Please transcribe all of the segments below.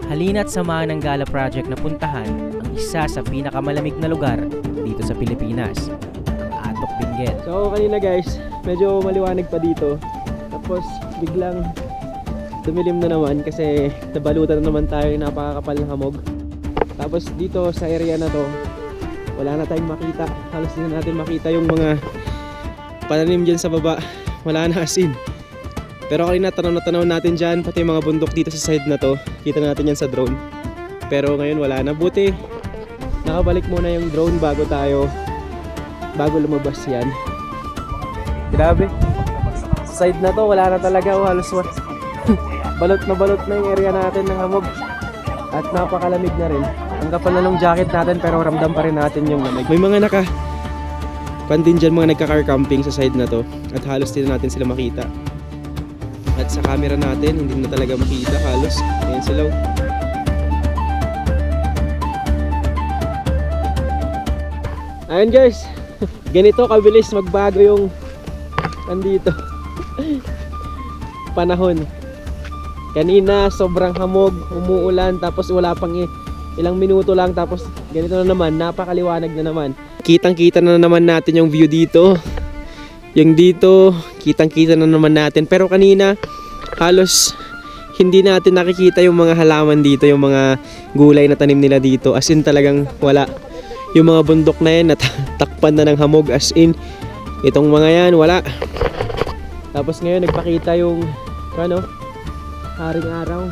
Halina't samahan ng Gala Project na puntahan ang isa sa pinakamalamig na lugar dito sa Pilipinas, ang Atok Benguet. So kanina guys, medyo maliwanag pa dito. Tapos biglang dumilim na naman kasi nabalutan na naman tayo ng napakakapal ng hamog. Tapos dito sa area na to, wala na tayong makita. Halos hindi na natin makita yung mga pananim dyan sa baba. Wala na asin. Pero kanina tanaw natin dyan, pati yung mga bundok dito sa side na to. Kita natin yan sa drone. Pero ngayon wala na. Buti nakabalik muna yung drone bago lumabas yan. Grabe. Sa side na to wala na talaga. Halos balot na yung area natin ng hamog. At napakalamig na rin. Ang kapal na ng jacket natin pero ramdam pa rin natin yung lamig. May mga pandin dyan, mga nagka-car camping sa side na to. At halos din natin sila makita. At sa camera natin, hindi na talaga makita halos. Ayan sila. Ayan guys, ganito kabilis magbago yung andito panahon. Kanina sobrang hamog, umuulan, tapos wala pang ilang minuto lang, tapos ganito na naman, napakaliwanag na naman. Kitang-kita na naman natin yung view dito. Yung dito, kitang-kita na naman natin. Pero kanina, halos hindi natin nakikita yung mga halaman dito, yung mga gulay na tanim nila dito. As in talagang wala. Yung mga bundok na yan, natakpan na ng hamog. As in, itong mga yan, wala. Tapos ngayon, nagpakita yung, haring araw.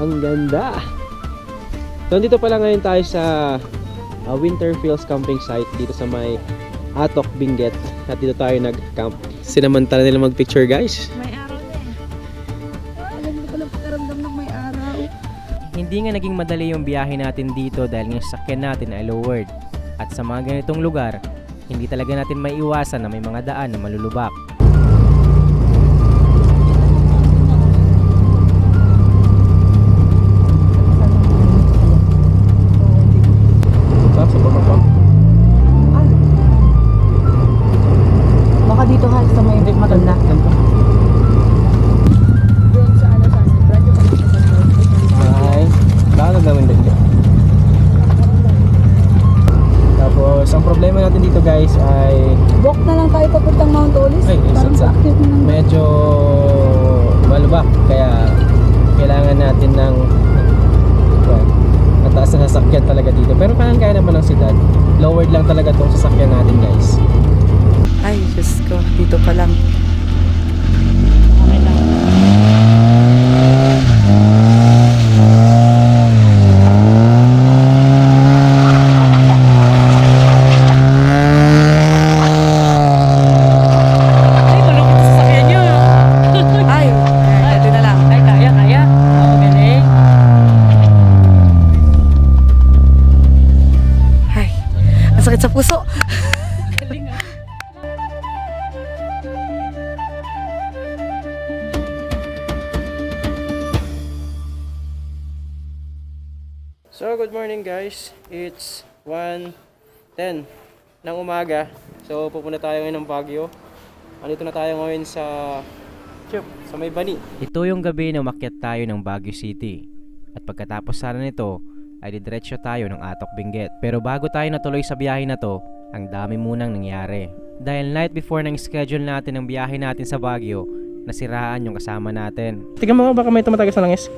Ang ganda. So, dito pala ngayon tayo sa Winterfields camping site dito sa may Atok Benguet. At dito tayo nag-camp. Sinamantala nila mag-picture guys. May araw na eh. Alam ko lang pagkaramdam ng may araw. Hindi nga naging madali yung biyahe natin dito dahil yung sasakyan natin ay lowered. At sa mga ganitong lugar, hindi talaga natin maiiwasan na may mga daan na malulubak. Baka dito ha, sa may maganda. Ay, bakit naman din dyan? Tapos, ang problema natin dito guys ay Walk na lang tayo papuntang Mount Olis. Ay, Parang isa. sa active ng medyo malubak. Kaya kailangan natin ng mataas na sasakyan talaga dito. Pero kaya naman ng siyudad. Lowered lang talaga itong sasakyan natin guys. Ay, Diyos ko. Dito pa lang. Ay, malupit sa sasakyan niyo. Ay, ito na lang. Ay, kaya. Galing. Ay, ang sakit sa puso. So, good morning guys. It's 1:10 ng umaga. So, pupunta tayo ngayon ng Baguio. Andito na tayo ngayon sa may Bani. Ito yung gabi na umakyat tayo ng Baguio City. At pagkatapos sana nito, ay didiretso tayo ng Atok Benguet. Pero bago tayo natuloy sa biyahe na to, ang dami munang nangyari. Dahil night before ng schedule natin ng biyahe natin sa Baguio, nasiraan yung kasama natin. Tingnan mo baka may tumatagas na langis.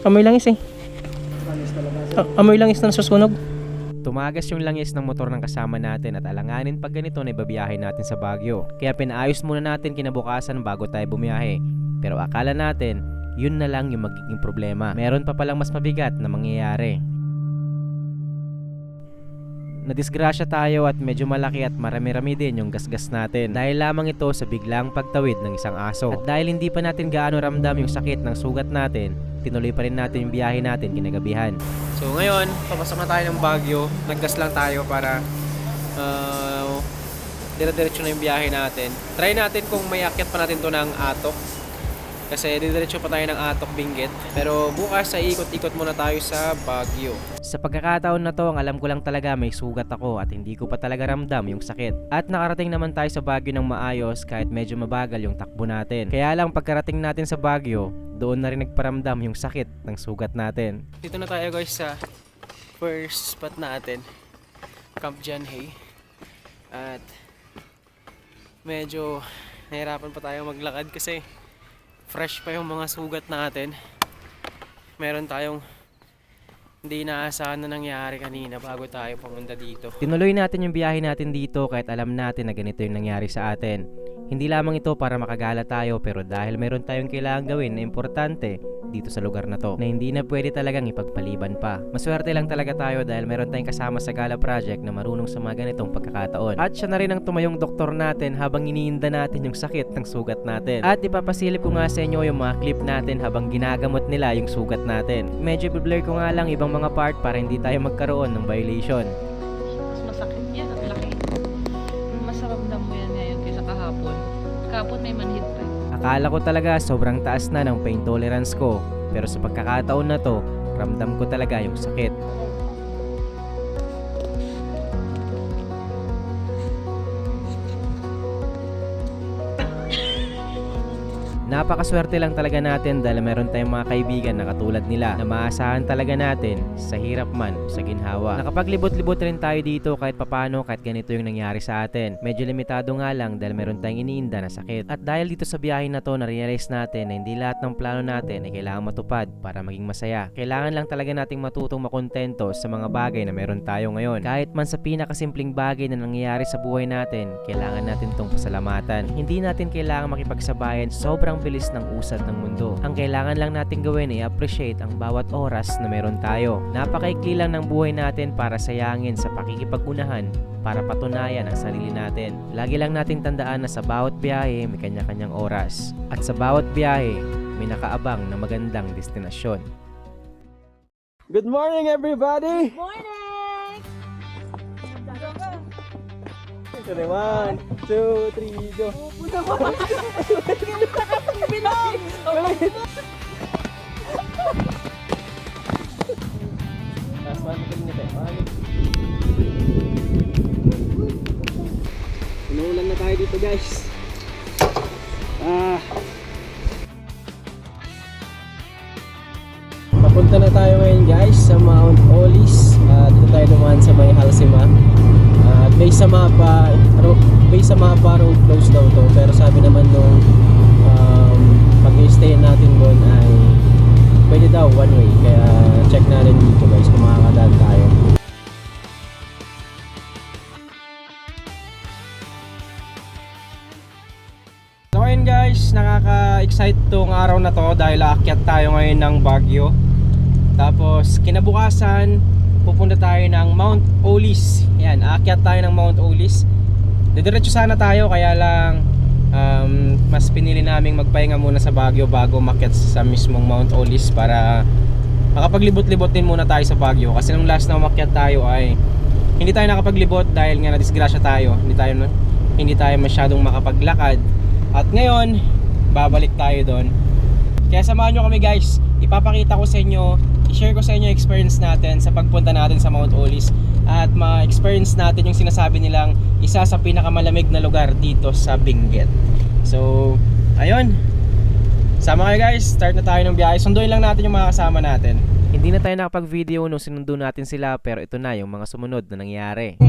Amoy langis eh. Amoy langis na nasusunog. Tumagas yung langis ng motor ng kasama natin at alanganin pag ganito na ibabiyahe natin sa Baguio. Kaya pinaayos muna natin kinabukasan bago tayo bumiyahe. Pero akala natin, yun na lang yung magiging problema. Meron pa palang mas mabigat na mangyayari. Nadisgrasya tayo at medyo malaki at marami-rami din yung gasgas natin. Dahil lamang ito sa biglang pagtawid ng isang aso. At dahil hindi pa natin gaano ramdam yung sakit ng sugat natin, tinuloy pa rin natin yung biyahe natin kinagabihan. So ngayon, papasok na tayo ng Baguio. Naggas lang tayo para dire-diretso na yung biyahe natin. Try natin kung may akyat pa natin to ng Atok. Kasi didiretso pa tayo ng Atok Benguet. Pero bukas ay ikot-ikot muna tayo sa Baguio. Sa pagkakataon na to, ang alam ko lang talaga may sugat ako at hindi ko pa talaga ramdam yung sakit. At nakarating naman tayo sa Baguio ng maayos kahit medyo mabagal yung takbo natin. Kaya lang pagkarating natin sa Baguio, doon na rin nagparamdam yung sakit ng sugat natin. Dito na tayo guys sa first spot natin, Camp John Hay. At medyo nahirapan pa tayo maglakad kasi fresh pa yung mga sugat natin. Meron tayong hindi inaasahan na nangyari kanina bago tayo pumunta dito. Tinuloy natin yung biyahe natin dito kahit alam natin na ganito yung nangyari sa atin. Hindi lamang ito para makagala tayo pero dahil meron tayong kailangan gawin na importante dito sa lugar na to na hindi na pwede talagang ipagpaliban pa. Maswerte lang talaga tayo dahil meron tayong kasama sa Gala Project na marunong sa mga ganitong pagkakataon. At siya na rin ang tumayong doktor natin habang iniinda natin yung sakit ng sugat natin. At ipapasilip ko nga sa inyo yung mga clip natin habang ginagamot nila yung sugat natin. Medyo i-blur ko nga lang ibang mga part para hindi tayo magkaroon ng violation. Mas masakit yan, ang laki. Mas ramdam mo yan ngayon kaysa kahapon. Kahapon may manhid pa. Akala ko talaga sobrang taas na ng pain tolerance ko, pero sa pagkakataon na to, ramdam ko talaga yung sakit. Napakaswerte lang talaga natin dahil meron tayong mga kaibigan na katulad nila na maasahan talaga natin sa hirap man sa ginhawa. Nakapaglibot-libot rin tayo dito kahit papano kahit ganito yung nangyari sa atin. Medyo limitado nga lang dahil meron tayong iniinda na sakit. At dahil dito sa biyahe na to na-realize natin na hindi lahat ng plano natin ay kailangan matupad para maging masaya. Kailangan lang talaga nating matutong makontento sa mga bagay na meron tayo ngayon. Kahit man sa pinakasimpleng bagay na nangyayari sa buhay natin, kailangan natin tong pasalamatan. Hindi natin kailangan makipagsabayan sobrang bilis ng usad ng mundo. Ang kailangan lang natin gawin ay appreciate ang bawat oras na meron tayo. Napakaikli lang ng buhay natin para sayangin sa pakikipag-unahan para patunayan ang sarili natin. Lagi lang nating tandaan na sa bawat biyahe may kanya-kanyang oras. At sa bawat biyahe may nakaabang na magandang destinasyon. Good morning everybody! Morning! Ito na 1, 2, 3, go! Last one, magaling tayo. Inuulan na tayo dito guys. Papunta na tayo ngayon guys sa Mount Olis. Dito tayo dumaan sa may Halsima. At based sa mapa, road closed daw to. Pero sabi naman nung pag-i-stay natin doon ay pwede daw one way. Kaya check natin dito guys kung makakadaan tayo. So ayun guys, nakaka-excite tong araw na to dahil aakyat tayo ngayon ng Baguio. Tapos kinabukasan pupunta tayo ng Mount Olis. Yan, aakyat tayo ng Mount Olis. Didiretso sana tayo kaya lang mas pinili naming magpahinga muna sa Baguio bago umakyat sa mismong Mount Olis para makapaglibot-libot din muna tayo sa Baguio. Kasi nung last na umakyat tayo ay hindi tayo nakapaglibot dahil nga na-disgrasya tayo. Hindi tayo masyadong makapaglakad. At ngayon, babalik tayo doon. Kaya samahan nyo kami guys. Ipapakita ko sa inyo, i-share ko sa inyo experience natin sa pagpunta natin sa Mount Olis. At ma-experience natin yung sinasabi nilang isa sa pinakamalamig na lugar dito sa Benguet. So, ayun. Sama kayo guys, start na tayo ng biyahe. Sunduin lang natin yung mga kasama natin. Hindi na tayo nakapag-video nung sinundo natin sila pero ito na yung mga sumunod na nangyari.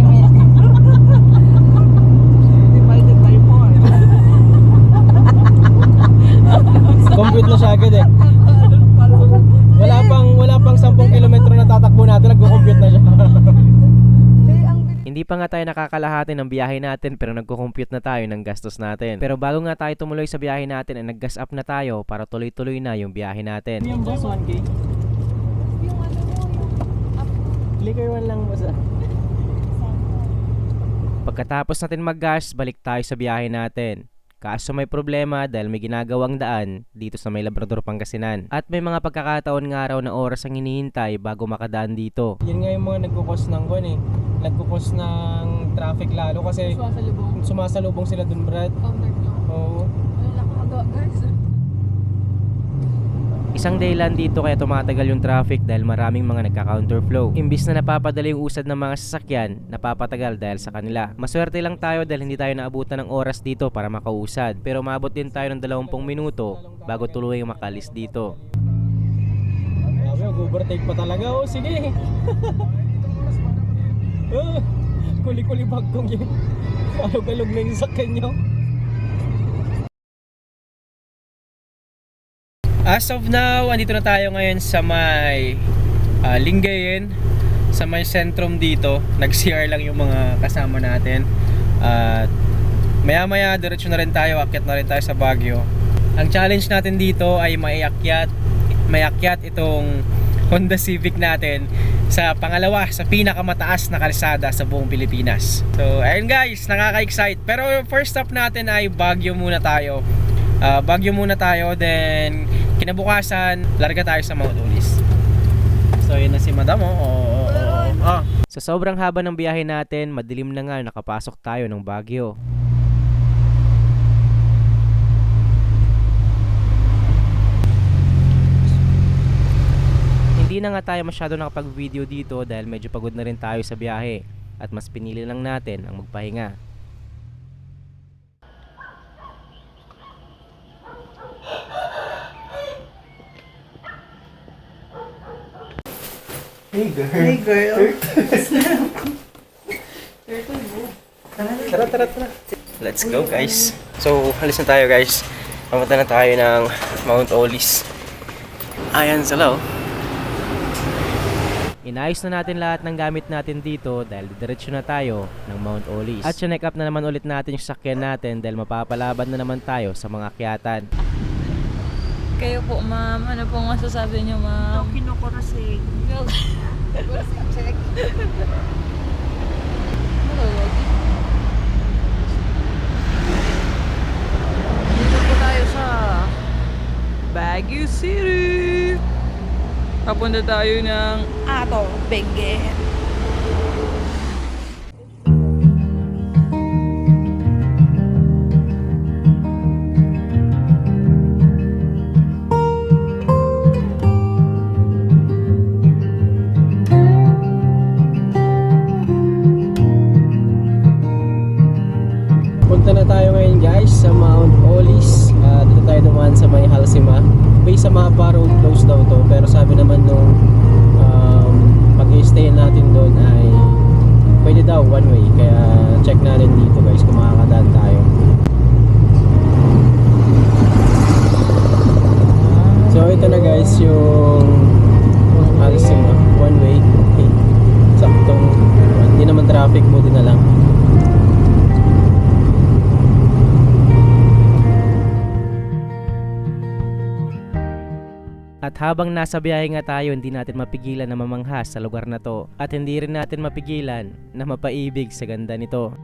Compute na siya agad eh. Wala pang 10 kilometro na tatakbo natin, nagko-compute na siya. Hindi pa nga tayo nakakalahati ng biyahe natin pero nagko-compute na tayo ng gastos natin. Pero bago nga tayo tumuloy sa biyahe natin ay nag-gas up na tayo para tuloy-tuloy na yung biyahe natin. Yung boss 1K? Liquor 1 lang boss. Pagkatapos natin mag-gas, balik tayo sa biyahe natin. Kaso may problema dahil may ginagawang daan dito sa may Labrador, Pangasinan. At may mga pagkakataon nga raw na oras ang hinihintay bago makadaan dito. Yun nga yung mga nagkukos ng nagkukos ng traffic lalo kasi sumasalubong sila dun Brad. Oo. Isang dahilan dito kaya tumatagal yung traffic dahil maraming mga nagka-counterflow. Imbis na napapadali yung usad ng mga sasakyan, napapatagal dahil sa kanila. Maswerte lang tayo dahil hindi tayo naabutan ng oras dito para makausad. Pero maabot din tayo ng 20 minuto bago tuluyang makalis dito. Grabe, mag-overtake pa talaga. Oh, sige. Kuli-kuli bagkong yung alog-alog na yung sakyan nyo. As of now, andito na tayo ngayon sa may Lingayen, sa may sentrum dito. Nag-CR lang yung mga kasama natin. At maya-maya, diretso na rin tayo, akyat na rin tayo sa Baguio. Ang challenge natin dito ay mayakyat itong Honda Civic natin sa pangalawa, sa pinakamataas na kalsada sa buong Pilipinas. So, ayun guys, nakaka-excite. Pero first stop natin ay Baguio muna tayo. Then kinabukasan, larga tayo sa Mount Ulis. So, yun na si Madam. Sa sobrang haba ng biyahe natin, madilim na nga nakapasok tayo ng Baguio. Hindi na nga tayo masyado nakapag-video dito dahil medyo pagod na rin tayo sa biyahe at mas pinili lang natin ang magpahinga. Hey girl. Hey girl. Tara. Let's go guys. So, halis na tayo guys. Papunta na tayo ng Mount Ulis. Ayan sila oh. Inayos na natin lahat ng gamit natin dito dahil diretso na tayo ng Mount Ulis. At check up na naman ulit natin yung sakyan natin dahil mapapalaban na naman tayo sa mga akyatan. Kayo po, ma'am. Ano pong masasabi niyo, ma'am? Ito kinukurasig. Check. Dito po tayo sa Baguio City. Papunta tayo ng Ato, Benguet. Punta na tayo ngayon guys sa Mount Ulis. Dito tayo dumaan sa may Halsima. Based sa mapa, road closed daw to. Pero sabi naman nung pag-i-stay natin doon ay pwede daw one way. Kaya check natin dito guys kung makakadaan tayo. So ito na guys yung Halsima, one way. Saktong hindi naman traffic, buti na lang. At habang nasa biyahe nga tayo, hindi natin mapigilan na mamanghas sa lugar na to. At hindi rin natin mapigilan na mapaibig sa ganda nito.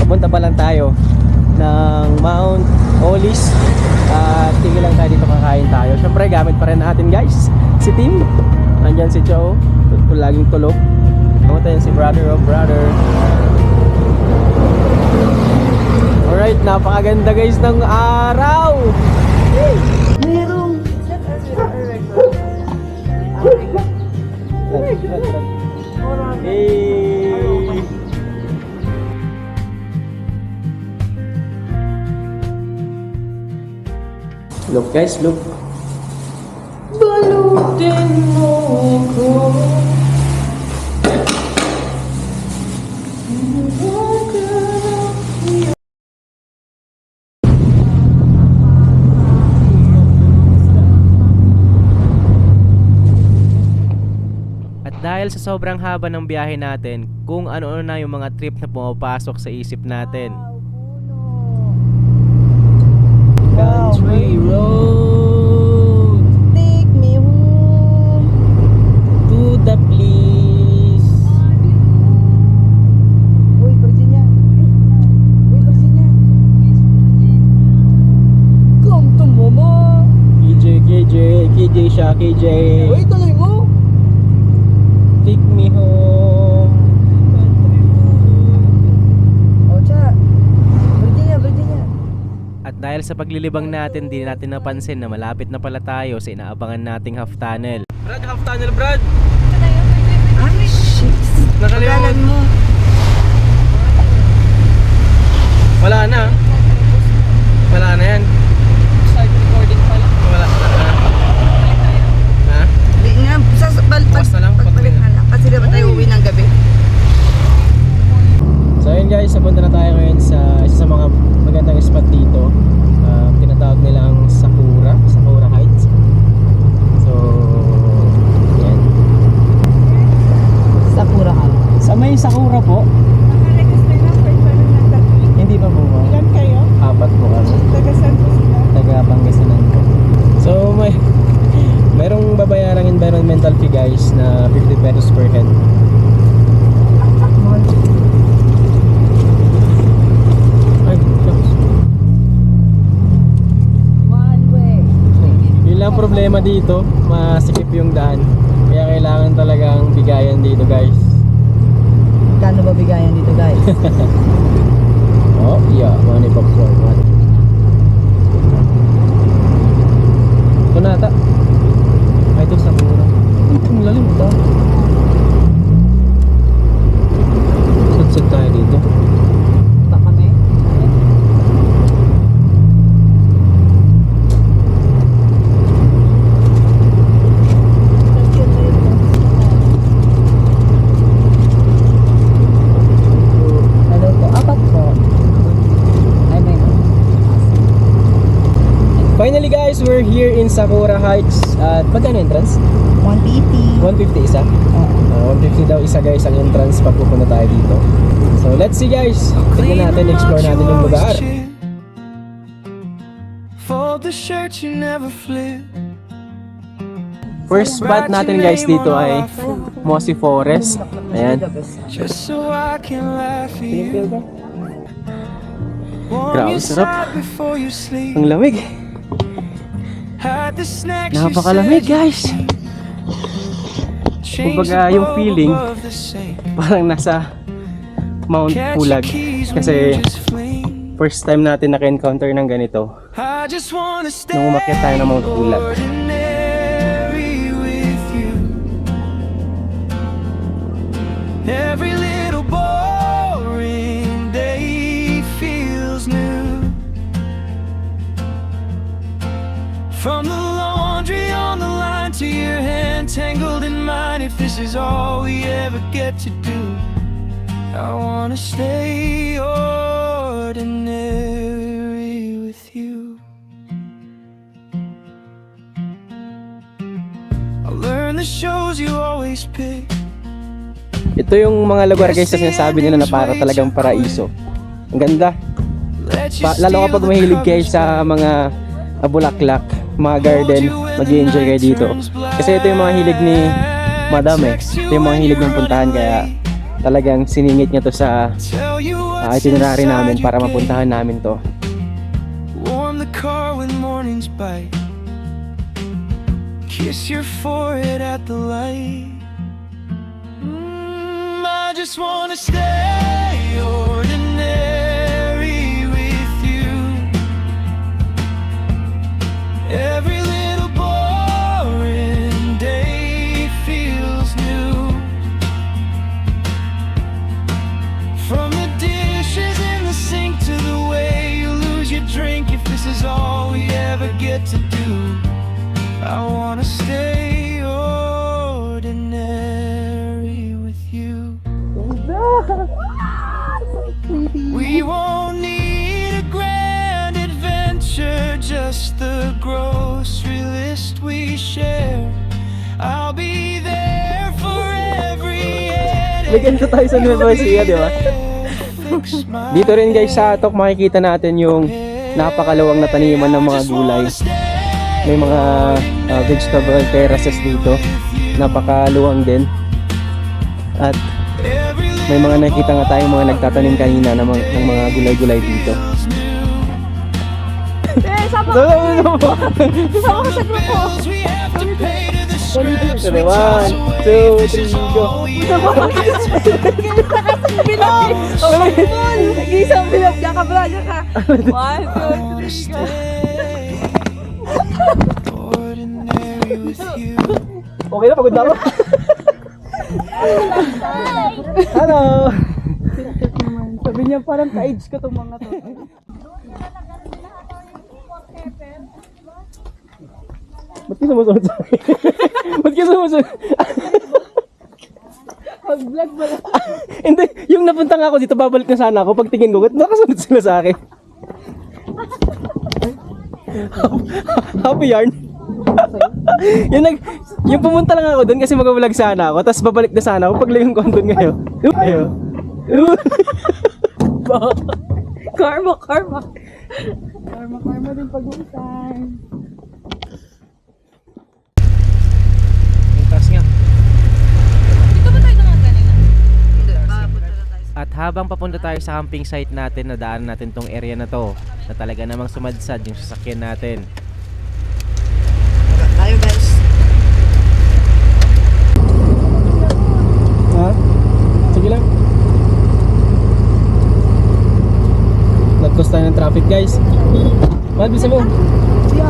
Papunta pa lang tayo ng Mount Ulis at tigil lang tayo dito, kakain tayo. Syempre gamit pa rin natin guys si Tim. Andyan si Joe, laging tulog. Pamunta yun si brother of brother. Alright, napakaganda guys ng araw. Hey. Look guys, look. Balutin mo ko. At dahil sa sobrang haba ng biyahe natin, kung ano-ano na yung mga trip na pumapasok sa isip natin. Country road. KJ siya. KJ, Uy, tuloy mo! take me home. O, tsa. Virginia, Virginia. At dahil sa paglilibang natin, di natin napansin na malapit na pala tayo sa inaabangan nating half tunnel. Brad, half tunnel, Brad. Ay, shit. Nakalimutan Pagalan mo. Wala na. Wala na yan. Start recording pala. Wala na. Ha? Di nga, Bukas na lang, pagbalik na lang. Kasi dapat tayo uwi ng gabi. So ayun guys, napunta na tayo ngayon sa isa sa mga magandang spot dito. Tinatawag nilang Sakura Heights. So, yan. Sakura ka. Sa may Sakura po, hindi pa po ba? Ilan kayo? 4 po kami. Taga saan po sila? Taga Pangasinan po. So merong babayarang environmental fee guys na 50 pesos per head. Ay, shucks. One way. Yun lang problema dito, masikip yung daan. Kaya kailangan talagang bigayan dito guys. Kano ba bigayan dito, guys? Oh, yeah, money box one. Ito na ata. Ay, ito sa mura. Ang lalim ito. Sunset tayo dito. Pa kami? Hello po. Apat po. Ay, may Finally guys, we're here in Sakura Heights. At magkano entrance? 180. 150 isa? 150 daw isa guys ang entrance pag pupunta tayo dito. So let's see guys. Tignan natin, explore natin yung lugar. Fold the shirt you never flip. First spot natin guys dito ay Mossy Forest. Ayan. Just so I can laugh at you. Grabe, Warm your sarap. side before you sleep. Ang lamig. Hide the snacks you Napakalamig said you guys. Change Kumbaga, the yung bulb feeling, of the same. Parang nasa Mount Catch your Pulag. keys when Kasi you just fling. first time natin naka-encounter ng ganito I just wanna stay nung umakyat tayo ng Mount Pulag. ordinary with you. Every little boring day feels new. From the laundry on the line to your hand tangled in mine. If this is all we ever get to do, I wanna stay ordinary with you. I learn the shows you always pick. Ito yung mga lugar guys na sinasabi nila na para talagang paraiso. Ang ganda. Lalo kapag mahilig kayo sa mga bulaklak, mga garden, mag-i-enjoy kayo dito. Kasi ito yung mga hilig ni Madam eh. Ito yung mga hilig ng puntahan kaya talagang siningit niya to sa itinerary namin para mapuntahan namin to. Warm the car when mornings bite. Kiss your forehead at the light. I just wanna stay ordinary with you. Every little boring day feels new. From the dishes in the sink to the way you lose your drink. If this is all we ever get to do, I wanna stay ordinary with you. We won't need a grand adventure, just the grocery list we share. I'll be there for every May ganito tayo sa Nueva Ecija, di ba? Dito rin guys sa Atok makikita natin yung napakaluwang na taniman ng mga gulay. May mga vegetable terraces dito. Napakaluwang din. At may mga nakita nga tayong mga nagtatanim kanina ng mga gulay-gulay dito. sama So, sama ka sa grupo. Bills we have to pay to the straps we One, toss away. two, This is three, go. all we ever get to do. Bilog! Nag-iisang bilog. Diyan ka, brother ka. 1, 2, 3, Wanna go. stay ordinary with you. Okay na, pagod na ako. Hello! Sabi niya parang ka-age ko itong mga to. Ba't kayo sumusunod sa akin? Ba't kayo sumusunod? Pag-vlog ba lang? Hindi, yung napunta nga ako dito, babalik na sana ako. Pagtingin ko, nakasunod sila sa akin. Happy yarn. Yung pumunta lang ako doon kasi mag-vlog sana ako, tapos babalik na sana ako pag yung content ngayon. Ayun. Karma, karma. Karma din pag-uusan. Yung taas nga. Dito ba tayo naman kanina? Hindi. Punta na tayo. At habang papunta tayo sa camping site natin, nadaan natin tong area na to na talaga namang sumadsad yung sasakyan natin. Tayo guys. Ha? Sige lang. Nag-cause tayo ng traffic guys. Mahal, bisa mo. Siya.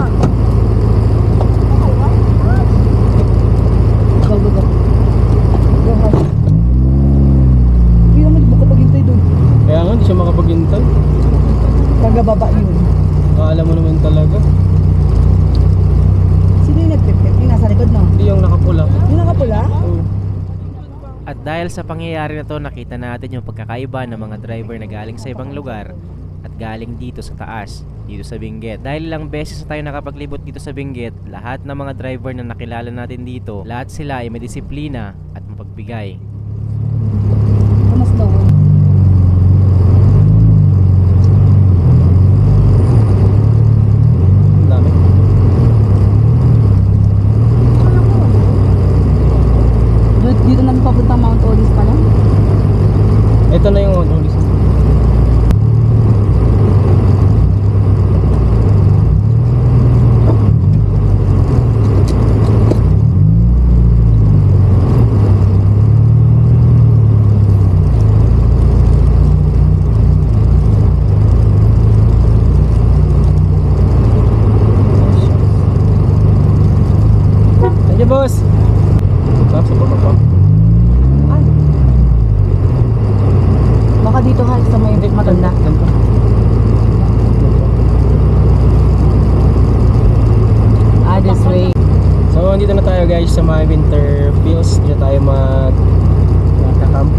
Go. Hindi naman di makapaghintay doon. Kaya nga, hindi siya makapaghintay. Kagababa yun. Akala mo naman talaga. Sino yung nagpipip? Yung nasa likod no? Hindi yung nakapula. Yung nakapula? Oo. At dahil sa pangyayari na to, nakita natin yung pagkakaiba ng mga driver na galing sa ibang lugar at galing dito sa taas, dito sa Benguet. Dahil ilang beses na tayo nakapaglibot dito sa Benguet, lahat ng mga driver na nakilala natin dito, lahat sila ay may disiplina at mapagbigay. Mas low. Ang dami. Dito namin papunta Mount Olis pa lang. Ito na yung ulis. Thank you, boss. Tapos sa baba pa. Ay. Baka dito ha, sa may matanda. Ah, this way. So, andito na tayo guys sa mga winter fields. Dito tayo magka-camp.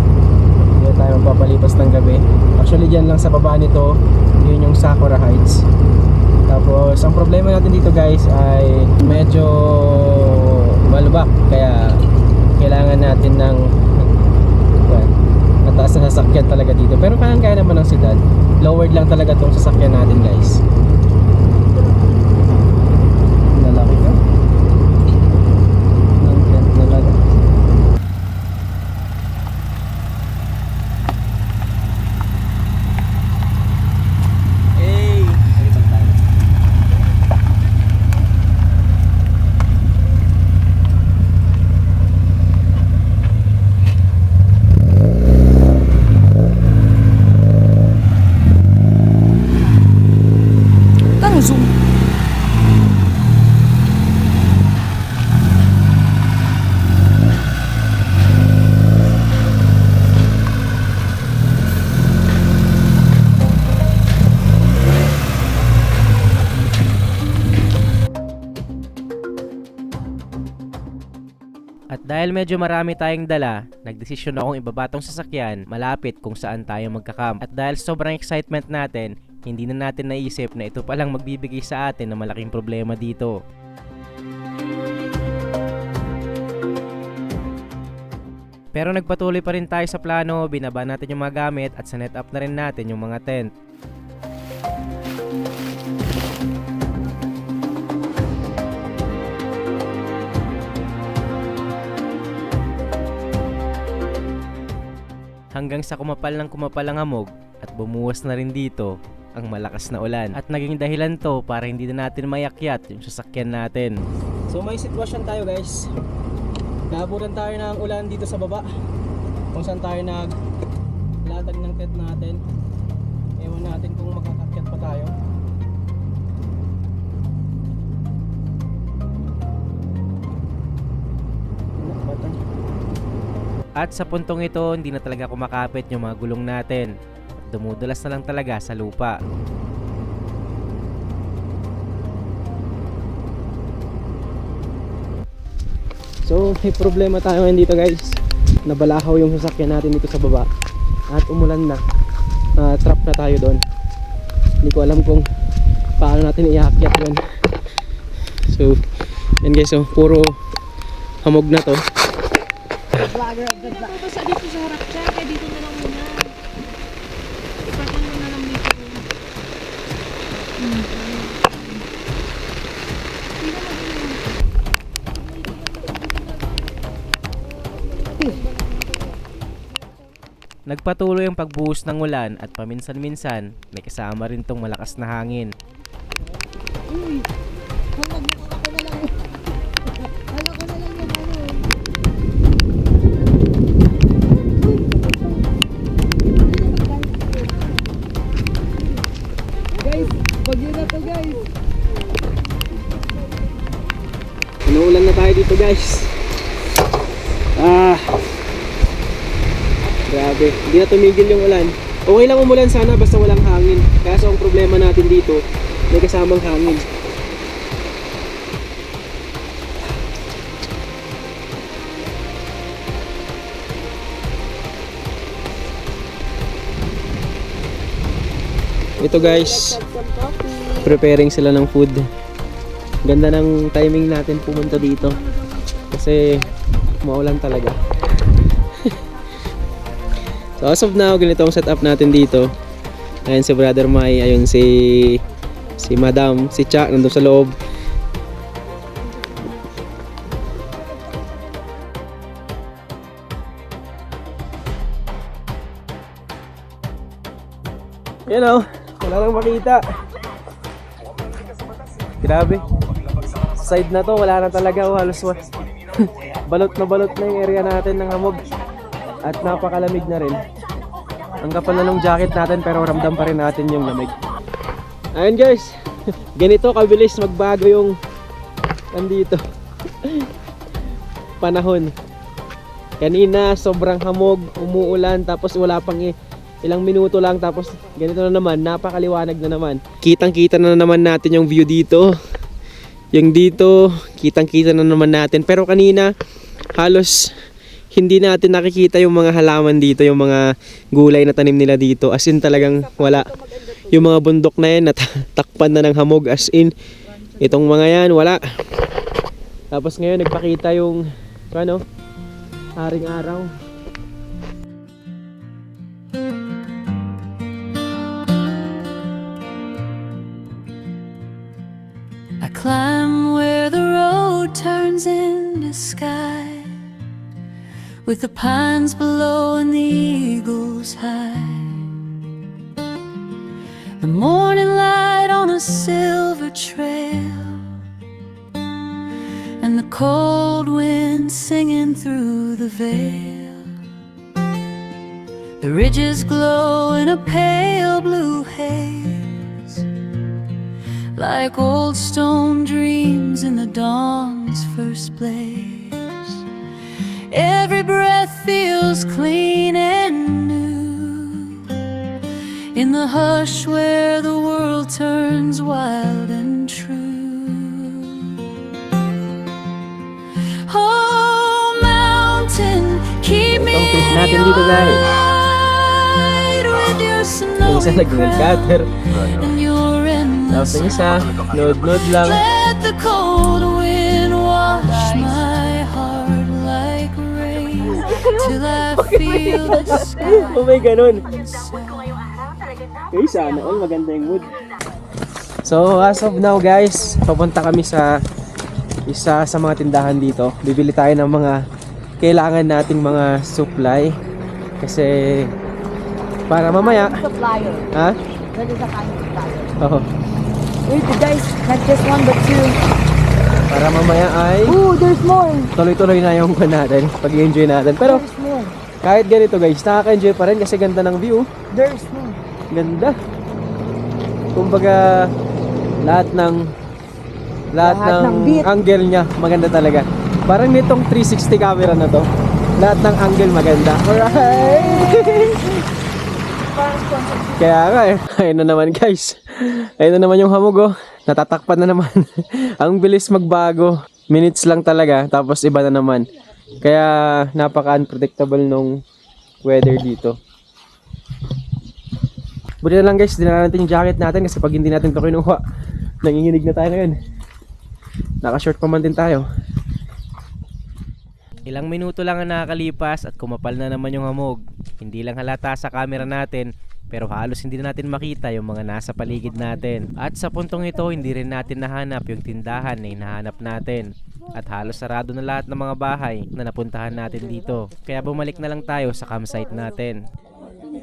Dito tayo magpapalipas ng gabi. Actually, dyan lang sa baba nito, yun yung Sakura Heights. Tapos, ang problema natin dito guys ay medyo malubak. Kaya, kailangan natin ng mataas na sasakyan talaga dito. Pero kaya naman ng siyudad. Lowered lang talaga tong sasakyan natin guys. Nalaki ka. Nalaga. Hey! Tanong zoom. At dahil medyo marami tayong dala, nagdesisyon akong ibaba tong sasakyan malapit kung saan tayo magka-camp. At dahil sobrang excitement natin, hindi na natin naisip na ito palang magbibigay sa atin ng malaking problema dito. Pero nagpatuloy pa rin tayo sa plano, binaba natin yung mga gamit at sinet up na rin natin yung mga tent. Hanggang sa kumapal ang hamog at bumuwas na rin dito ang malakas na ulan at naging dahilan to para hindi na natin mayakyat yung sasakyan natin. So may sitwasyon tayo guys. Naabutan tayo ng ulan dito sa baba. Kung saan tayo naglatag ng tent natin. Ewan natin kung makakakyat pa tayo. At sa puntong ito, hindi na talaga kumakapit yung mga gulong natin. At dumudulas na lang talaga sa lupa. So may problema tayo ngayon dito guys. Nabalahaw yung sasakyan natin dito sa baba. At umulan na. Trap na tayo doon. Hindi ko alam kung paano natin iakyat yun. So yan guys, so puro hamog na to. Basta dito sa harap siya, kaya dito na lang muna. Iparkan mo na lang dito. Nagpatuloy ang pagbuhos ng ulan at paminsan-minsan may kasama rin tong malakas na hangin. Bagyo na to guys. Inuulan na tayo dito guys. Grabe, hindi na tumigil yung ulan. Okay lang umulan sana basta walang hangin. Kaso ang problema natin dito, may kasamang hangin. Ito guys, preparing sila ng food. Ganda ng timing natin pumunta dito kasi maulan talaga. So as of now, ganito ang setup natin dito. Ayun si Brother Mai, ayun si Madam, si Cha nandun sa loob. Yan o, wala nang makita. Grabe. Side na to, wala na talaga. Halos balot na yung area natin ng hamog. At napakalamig na rin. Ang kapal na ng jacket natin pero ramdam pa rin natin yung lamig. Ayun guys, ganito kabilis magbago yung nandito panahon. Kanina sobrang hamog, umuulan, tapos wala pang ilang minuto lang, tapos ganito na naman, napakaliwanag na naman. Kitang kita na naman natin yung view dito. Yung dito, kitang kita na naman natin. Pero kanina halos hindi natin nakikita yung mga halaman dito, yung mga gulay na tanim nila dito. As in talagang wala. Yung mga bundok na yan, natakpan na ng hamog. As in, itong mga yan, wala. Tapos ngayon, nagpakita yung, haring araw. I climb where the road turns into sky, with the pines below and the eagles high. The morning light on a silver trail, and the cold wind singing through the vale. The ridges glow in a pale blue haze, like old stone dreams in the dawn's first blaze. Every breath feels clean and new, in the hush where the world turns wild and true. Oh, mountain, keep me Itong fish in natin your dito guys. light with your Yung isa snowy nag-gather. crown and your endless Tapos yung isa, nod-nod lang. let the cold wind wash my heart like rain, till I feel the sky. Oh my ganun. Okay, sana all maganda yung mood. So as of now guys, papunta kami sa isa sa mga tindahan dito. Bibili tayo ng mga kailangan nating mga supply. Kasi para mamaya, Supplier. ha? Pwede sa kanin. Oo. Wait, guys, not just one but two. Para mamaya ay Ooh, there's more. tuloy-tuloy na yung natin, pag-enjoy natin. Pero There's more. kahit ganito guys, nakaka-enjoy pa rin kasi ganda ng view. There's more. Ganda. Kumbaga lahat ng Lahat ng beat. angle niya maganda talaga. Parang nitong 360 camera na to, lahat ng angle maganda. Alright. Kaya nga eh. Ayun na naman guys. Ayun na naman yung hamog oh. Natatakpan na naman. Ang bilis magbago. Minutes lang talaga. Tapos iba na naman. Kaya napaka-unpredictable nung weather dito. Buti na lang guys, dinala natin yung jacket natin kasi pag hindi natin ito kinuha, nanginginig na tayo ngayon. Naka-short pa man din tayo. Ilang minuto lang ang nakakalipas at kumapal na naman yung hamog. Hindi lang halata sa camera natin, pero halos hindi na natin makita yung mga nasa paligid natin. At sa puntong ito, hindi rin natin nahanap yung tindahan na hinahanap natin. At halos sarado na lahat ng mga bahay na napuntahan natin dito. Kaya bumalik na lang tayo sa campsite natin.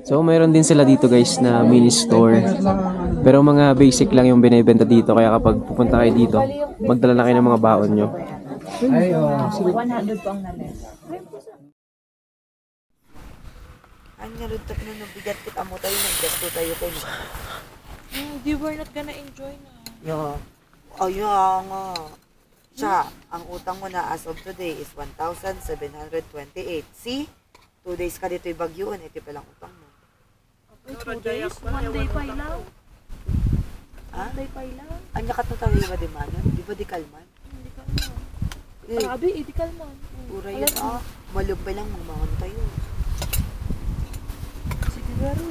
So mayroon din sila dito guys na mini store. Pero mga basic lang yung binibenta dito. Kaya kapag pupunta kayo dito, magdala na kayo ng mga baon nyo. 100 po ang nalis. Anya rutak na nabigat kita mo tayo naggasto tayo kayo. Di we're not gonna enjoy na. Yo. Oh, nga. Siya, ang utang mo na as of today is 1,728. See? 2 days ka dito ibagyuan, ito pa lang utang mo. 2 days? 1 day pa lang. Ha? 1 day pa lang. Anya ka to tayo ba di man? Di ba di kalman? Hindi ka na. Eh, Grabe, edikal man. pura yun malubay lang mga tayo. Sige, Garo.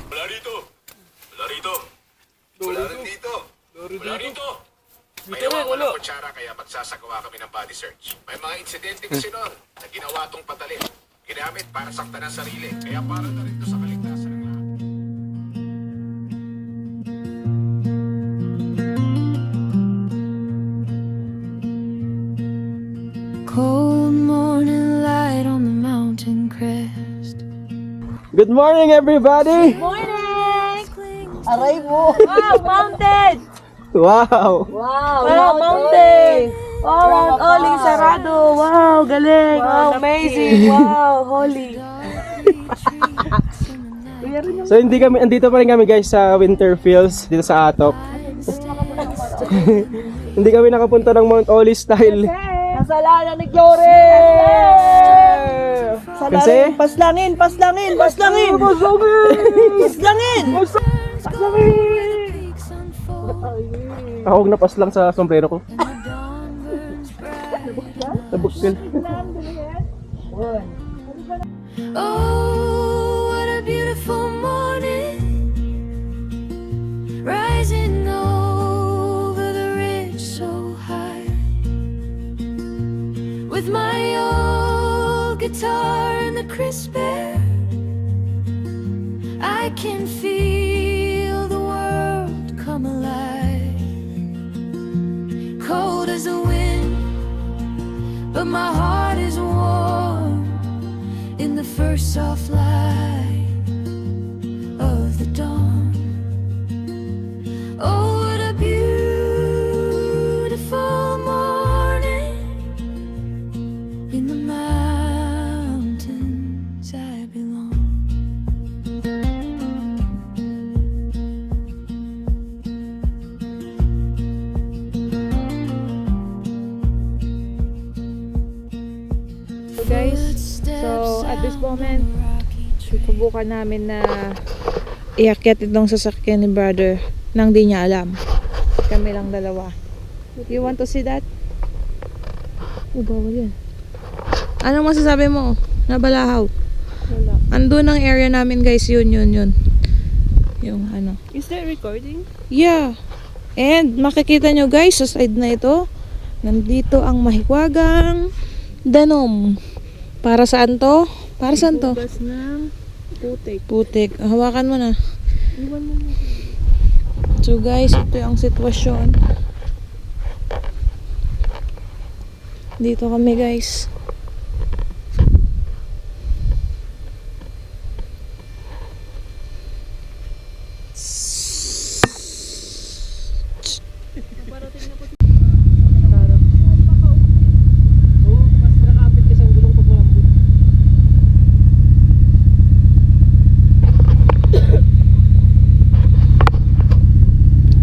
Wala rito! Wala rito! Wala rin dito! Wala rito! May nawawala kutsara kaya magsasagawa kami ng body search. May mga insidente kasi noon na ginawa tong patalim. Ginamit para saktan ang sarili. Kaya para na rin to sa kaligtasan ng lahat. Cold morning light on the mountain crest. Good morning everybody! Aray mo! Wow, mountain! Wow! Wow, mountain! Wow, Mount Oli, sarado! Wow, galing! Wow, amazing! Wow, holy! So andito pa rin kami guys sa Winterfields dito sa Atop. Hindi kami nakapunta ng Mount Oli style. Kasalanan ni Glory! Kasi Paslangin! Paslangin! Paslangin! Paslangin! ako napas lang sa sombrero ko. Nabuksil. Oh, what a beautiful morning, rising over the ridge so high, with my old guitar in the crisp air. I can feel the world come alive, cold as a wind, but my heart is warm in the first soft light of the dawn. Oh, what a beautiful morning. In the mountains I belong. Guys, so at this moment, susubukan namin na iakyat itong sasakyan ni brother nang di niya alam. Kami lang dalawa. You want to see that? Bawal yan. Anong masasabi mo? Nabalahaw? Wala. Andun ang area namin guys, yun. Yung ano. Is that recording? Yeah. And makikita nyo guys, sa side na ito, nandito ang mahiwagang danom. Para saan to? Para saan to? Bugas ng putik. Putik. Hawakan mo na. Iwan mo na. So guys, ito yung sitwasyon. Dito kami guys.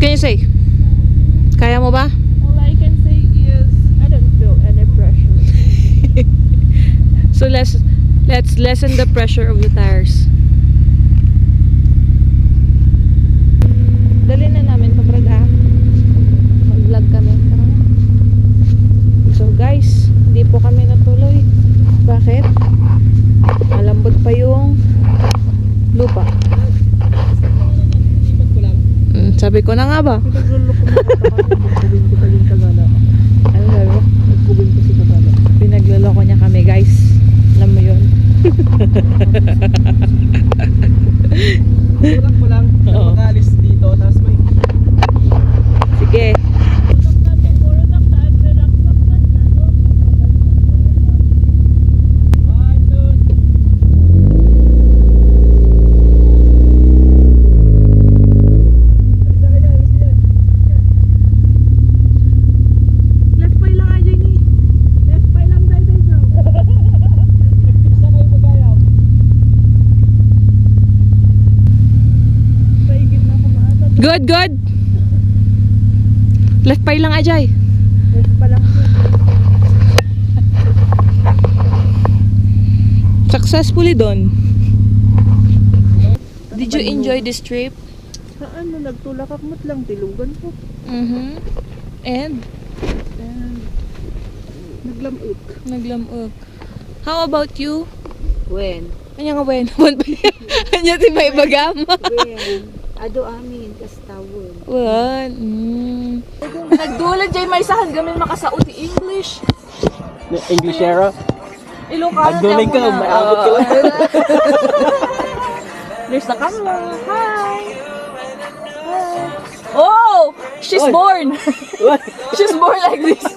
Can you say? Kaya mo ba? All I can say is I don't feel any pressure. So let's lessen the pressure of the tires. Dali na namin to, Brad, ah. Mag-vlog kami. Tara na. So guys, hindi po kami natuloy. Bakit? Malambot pa yung lupa. Sabi ko na nga ba? Ano sabi mo? Pinagloloko niya kami, guys. Alam mo yun. Tulak ko lang. Mag-alis dito. Tapos may... Sige. Good, good. Left pie lang, Ajay. Left pa lang. Successfully done. Did you enjoy this trip? Sa ano, nagtulak-akmot lang, tilugan po. And? Naglamok. Naglamog. How about you? When? Kanya nga when? Kanya si may bagama. When? Ado amin, kastawon. Wan. Nagdulan dyan may sahan gamit makasaot English. English era. Ilocano Pagduling ka, may abot ka lang. There's the camera. Hi. Hi. Oh! She's born. She's born like this.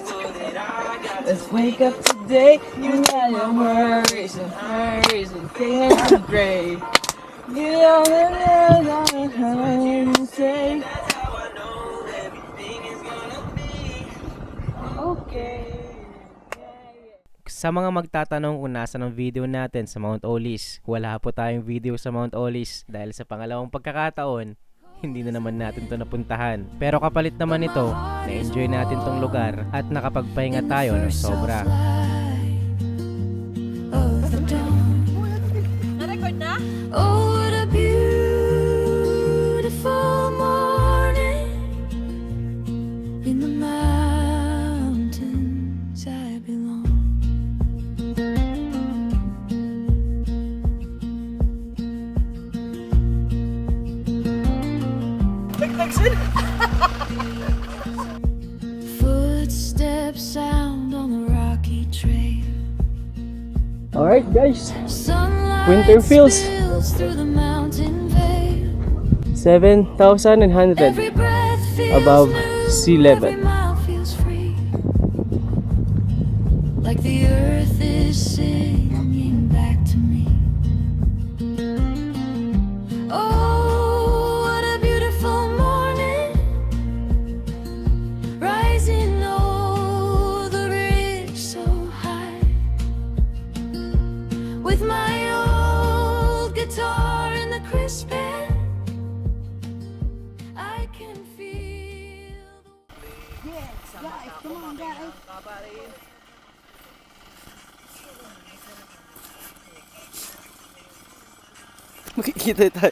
Let's wake up today. You got your worries and hurries and things are great. You know that I'm say. Okay. Sa mga magtatanong kung nasa ng video natin sa Mount Olis, wala po tayong video sa Mount Olis dahil sa pangalawang pagkakataon, hindi na naman natin to napuntahan. Pero kapalit naman ito, na-enjoy natin tong lugar at nakapagpahinga tayo ng sobra. Oh, what a beautiful morning in the mountains I belong. Footsteps sound on the rocky trail. Alright guys, Sunlight Winter feels. spills through the mountain veil. 7,100 Every breath feels above new, sea level. every mile feels free. Like the earth is singing back to me. Oh, what a beautiful morning. Rising over the ridge so high. With my old guitar in the crisp air, I can feel Makikita tayo.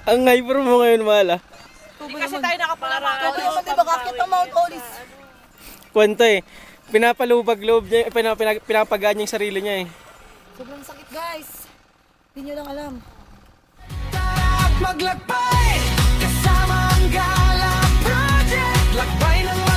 Ang hyper mo ngayon, Mala. Kasi tayo nakapangarap. Kwento eh. Pinapalubag loob niya, pinapagaan niya yung sarili niya eh. Sobrang sakit, guys. Hindi nyo lang alam. Maglakbay kasama ang Gala Project. Lakbay ng